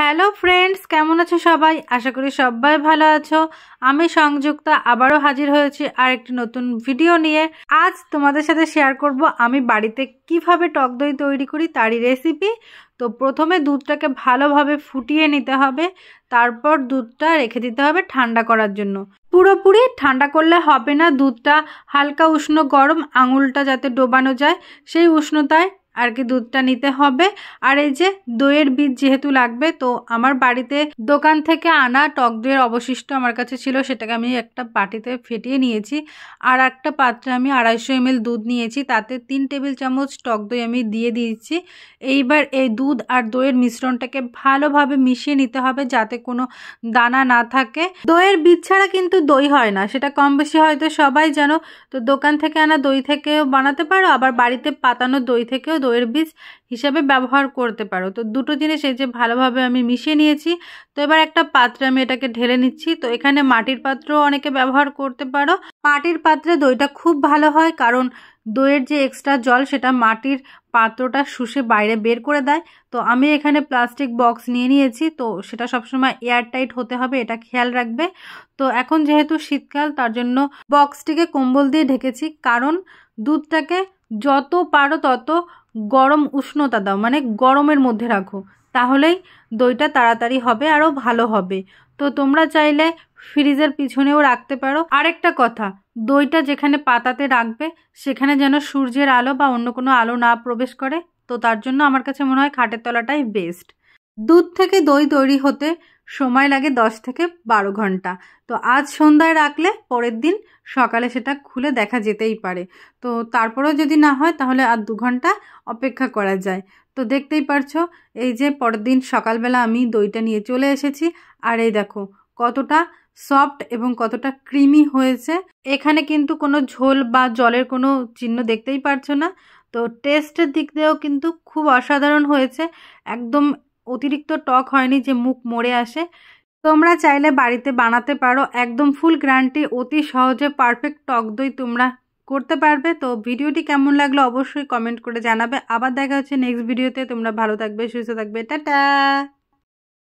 Hello friends, কেমন আছো সবাই? আশা করি সবাই ভালো আছো। আমি সংযুক্তা আবারও হাজির হয়েছি আর একটি নতুন ভিডিও নিয়ে। আজ তোমাদের সাথে শেয়ার করব আমি বাড়িতে কিভাবে টক দই তৈরি করি তারই রেসিপি। তো প্রথমে দুধটাকে ভালোভাবে ফুটিয়ে নিতে হবে, তারপর দুধটা রেখে দিতে হবে ঠান্ডা করার জন্য। পুরোপুরি ঠান্ডা করলে হবে না, দুধটা হালকা উষ্ণ গরম, আঙুলটা যাতে ডোবানো যায় সেই উষ্ণতায় আর কি দুধটা নিতে হবে। আর এই যে দইয়ের বীজ যেহেতু লাগবে, তো আমার বাড়িতে দোকান থেকে আনা টক দইয়ের অবশিষ্ট আমার কাছে ছিল, সেটাকে আমি একটা বাটিতে ফেটিয়ে নিয়েছি। আর একটা পাত্রে আমি 250 ml দুধ নিয়েছি, তাতে 3 টেবিল চামচ টক দই আমি দিয়ে দিয়েছি। এইবার এই দুধ আর দইয়ের মিশ্রণটাকে ভালোভাবে মিশিয়ে নিতে হবে যাতে কোনো দানা না থাকে। দইয়ের বীজ ছাড়া কিন্তু দই হয় না, সেটা কম বেশি হয়তো সবাই জানো। তো দোকান থেকে আনা দই থেকেও বানাতে পারো, আবার বাড়িতে পাতানো দই থেকেও দইয়ের বীজ হিসাবে ব্যবহার করতে পারো। তো দুটো জিনিস এই যে ভালোভাবে আমি মিশিয়ে নিয়েছি। তো এবার একটা পাত্রে আমি এটাকে ঢেলে নিচ্ছি। তো এখানে মাটির পাত্রও অনেকে ব্যবহার করতে পারো। মাটির পাত্রে দইটা খুব ভালো হয়, কারণ দইয়ের যে এক্সট্রা জল সেটা মাটির পাত্রটা শুষে বাইরে বের করে দেয়। তো আমি এখানে প্লাস্টিক বক্স নিয়ে নিয়েছি, তো সেটা সবসময় এয়ারটাইট হতে হবে, এটা খেয়াল রাখবে। তো এখন যেহেতু শীতকাল, তার জন্য বক্সটিকে কম্বল দিয়ে ঢেকেছি, কারণ দুধটাকে যত পারো তত গরম উষ্ণতা দাও, মানে গরমের মধ্যে রাখো, তাহলেই দইটা তাড়াতাড়ি হবে আরও ভালো হবে। তো তোমরা চাইলে ফ্রিজের পিছনেও রাখতে পারো। আরেকটা কথা, দইটা যেখানে পাতাতে রাখবে সেখানে যেন সূর্যের আলো বা অন্য কোনো আলো না প্রবেশ করে। তো তার জন্য আমার কাছে মনে হয় খাটের তলাটাই বেস্ট। দুধ থেকে দই তৈরি হতে সময় লাগে 10 থেকে 12 ঘন্টা। তো আজ সন্ধ্যায় রাখলে পরের দিন সকালে সেটা খুলে দেখা যেতেই পারে। তো তারপরেও যদি না হয় তাহলে আর 2 ঘন্টা অপেক্ষা করা যায়। তো দেখতেই পারছো, এই যে পরের দিন সকালবেলা আমি দইটা নিয়ে চলে এসেছি। আর এই দেখো কতটা সফট এবং কতটা ক্রিমি হয়েছে। এখানে কিন্তু কোনো ঝোল বা জলের কোনো চিহ্ন দেখতেই পারছো না। তো টেস্টের দিক দিয়েও কিন্তু খুব অসাধারণ হয়েছে, একদম অতিরিক্ত টক হয়নি যে মুখ মরে আসে। তোমরা চাইলে বাড়িতে বানাতে পারো, একদম ফুল গ্যারান্টি, অতি সহজে পারফেক্ট টক দই তোমরা করতে পারবে। তো ভিডিওটি কেমন লাগলো অবশ্যই কমেন্ট করে জানাবে। আবার দেখা হচ্ছে নেক্সট ভিডিওতে। তোমরা ভালো থাকবে, সুস্থ থাকবে, টাটা।